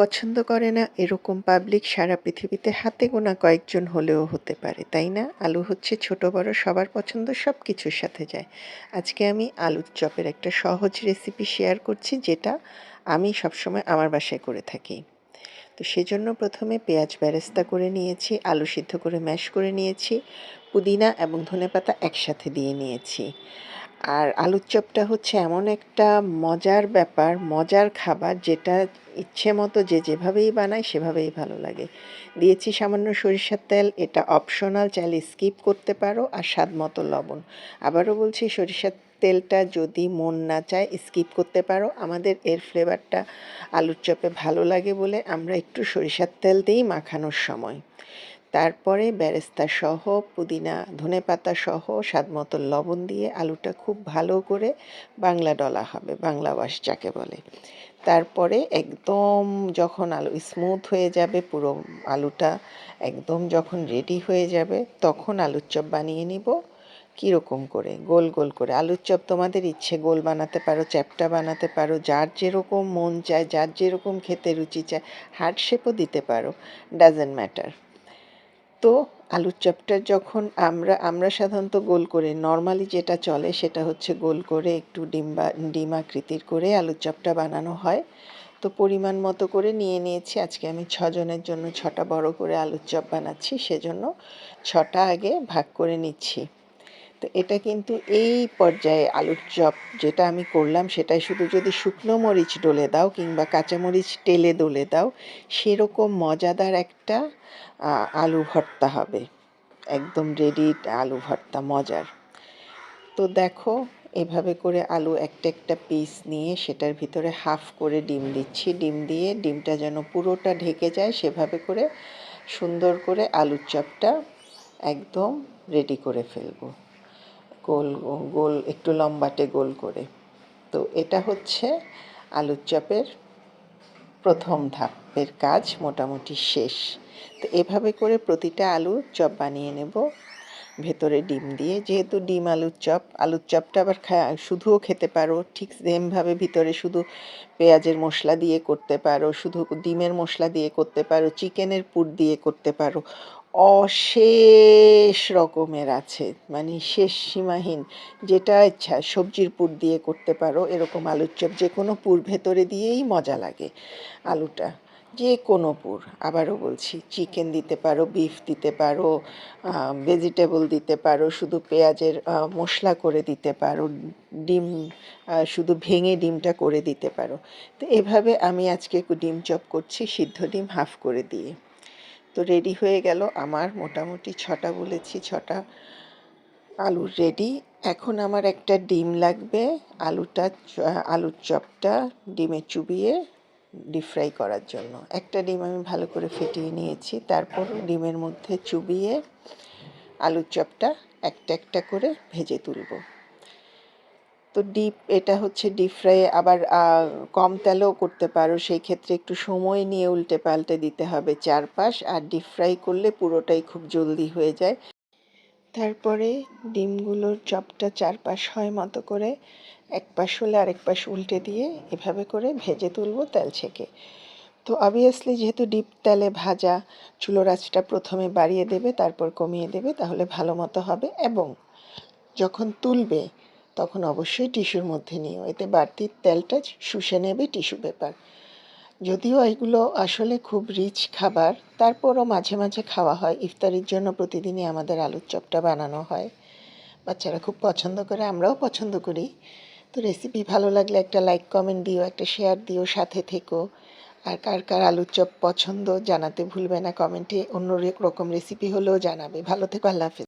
পছন্দ করে না এরকম পাবলিক সারা পৃথিবীতে হাতে গোনা কয়েকজন হলেও হতে পারে, তাই না? আলু হচ্ছে ছোট বড় সবার পছন্দ, সব কিছুর সাথে যায়। আজকে আমি আলুর চপের একটা সহজ রেসিপি শেয়ার করছি, যেটা আমি সবসময় আমার বাসায় করে থাকি। তো সেজন্য প্রথমে পেঁয়াজ বেরেস্তা করে নিয়েছি, আলু সিদ্ধ করে ম্যাশ করে নিয়েছি, পুদিনা এবং ধনেপাতা একসাথে দিয়ে নিয়েছি। আর আলুর চপটা হচ্ছে এমন একটা মজার ব্যাপার, মজার খাবার, যেটা ইচ্ছে মতো যে যেভাবেই বানায় সেভাবেই ভালো লাগে। দিয়েছি সামান্য সরিষার তেল, এটা অপশনাল, চাইলে স্কিপ করতে পারো, আর স্বাদ মতো লবণ। আবারও বলছি, সরিষার তেলটা যদি মন না চায় স্কিপ করতে পারো। আমাদের এর ফ্লেভারটা আলুর চপে ভালো লাগে বলে আমরা একটু সরিষার তেল দিই মাখানোর সময়। তারপরে বেরেস্তা সহ, পুদিনা ধনেপাতা সহ স্বাদমতো লবণ দিয়ে আলুটা খুব ভালো করে বাংলা ডলা হবে, বাংলা ওয়াশ যাকে বলে। তারপরে একদম যখন আলু স্মুথ হয়ে যাবে, পুরো আলুটা একদম যখন রেডি হয়ে যাবে, তখন আলুর চপ বানিয়ে নিব। কীরকম করে? গোল গোল করে। আলুর চপ তোমাদের ইচ্ছে গোল বানাতে পারো, চ্যাপ্টা বানাতে পারো, যার যেরকম মন চায়, যার যেরকম খেতে রুচি চায়, হার্ট শেপও দিতে পারো, ডাজেন্ট ম্যাটার। তো আলুর চপটা যখন আমরা সাধারণত গোল করে, নর্মালি যেটা চলে সেটা হচ্ছে গোল করে একটু ডিম আকৃতির করে আলুর চপটা বানানো হয়। তো পরিমাণ মতো করে নিয়ে নিয়েছি। আজকে আমি 6 জনের জন্য 6টা বড় করে আলুর চপ বানাচ্ছি, সেজন্য 6টা আগে ভাগ করে নিচ্ছি। তো এটা কিন্তু এই পর্যায়ে আলুর চপ যেটা আমি করলাম, সেটাই শুধু যদি শুকনো মরিচ ডলে দাও কিংবা কাঁচামরিচ টেলে ডলে দাও, সেরকম মজাদার একটা আলু ভর্তা হবে। একদম রেডি আলু ভর্তা, মজার। তো দেখো, এভাবে করে আলু একটা একটা পিস নিয়ে সেটার ভিতরে হাফ করে ডিম দিচ্ছি। ডিম দিয়ে ডিমটা যেন পুরোটা ঢেকে যায়, সেভাবে করে সুন্দর করে আলুর চপটা একদম রেডি করে ফেলবো, গোল গোল একটু লম্বাটে গোল করে। তো এটা হচ্ছে আলুর চপের প্রথম ধাপের কাজ মোটামুটি শেষ। তো এভাবে করে প্রতিটা আলুর চপ বানিয়ে নেব ভেতরে ডিম দিয়ে। যেহেতু ডিম আলুর চপটা আবার শুধুও খেতে পারো, ঠিক সেমভাবে ভিতরে শুধু পেঁয়াজের মশলা দিয়ে করতে পারো, শুধু ডিমের মশলা দিয়ে করতে পারো, চিকেনের পুর দিয়ে করতে পারো। অশেষ রকমের আছে, মানে শেষ সীমাহীন, যেটা ইচ্ছা সবজির পুর দিয়ে করতে পারো। এরকম আলুর চপ যে কোনো পুর ভেতরে দিয়েই মজা লাগে আলুটা, যে কোনো পুর। আবারও বলছি, চিকেন দিতে পারো, বিফ দিতে পারো, ভেজিটেবল দিতে পারো, শুধু পেঁয়াজের মশলা করে দিতে পারো, ডিম শুধু ভেঙে ডিমটা করে দিতে পারো। তো এভাবে আমি আজকে ডিম চপ করছি, সিদ্ধ ডিম হাফ করে দিয়ে। তো রেডি হয়ে গেল আমার মোটামুটি 6টা বলেছি, 6টা আলুর রেডি। এখন আমার একটা ডিম লাগবে আলুর চপটা ডিমে চুবিয়ে ডিপ ফ্রাই করার জন্য। একটা ডিম আমি ভালো করে ফেটিয়ে নিয়েছি, তারপর ডিমের মধ্যে চুবিয়ে আলুর চপটা একটা একটা করে ভেজে তুলব। তো এটা হচ্ছে ডিপ ফ্রাই, আবার কম তেলেও করতে পারো, সেই ক্ষেত্রে একটু সময় নিয়ে উল্টে পাল্টে দিতে হবে চারপাশ। আর ডিপ ফ্রাই করলে পুরোটাই খুব জলদি হয়ে যায়। তারপরে ডিমগুলোর চপটা চারপাশ হয় মতো করে, এক পাশ হলে আরেক পাশ উল্টে দিয়ে এভাবে করে ভেজে তুলব তেল ছেঁকে। তো অবভিয়াসলি যেহেতু ডিপ তেলে ভাজা, চুলোর আঁচটা প্রথমে বাড়িয়ে দেবে, তারপর কমিয়ে দেবে, তাহলে ভালো মতো হবে। এবং যখন তুলবে তখন অবশ্যই টিস্যুর মধ্যে নিও, এতে বাড়তি তেলটা শুষে নেবে টিস্যু পেপার। যদিও এগুলো আসলে খুব রিচ খাবার, তারপরও মাঝে মাঝে খাওয়া হয়। ইফতারির জন্য প্রতিদিনই আমাদের আলুর চপটা বানানো হয়, বাচ্চারা খুব পছন্দ করে, আমরাও পছন্দ করি। তো রেসিপি ভালো লাগলে একটা লাইক কমেন্ট দিও, একটা শেয়ার দিও, সাথে থেকো। আর কার কার আলুর চপ পছন্দ জানাতে ভুলবে না কমেন্টে। অন্য রকম রেসিপি হলেও জানাবে। ভালো থেকো, আল্লাহ হাফেজ।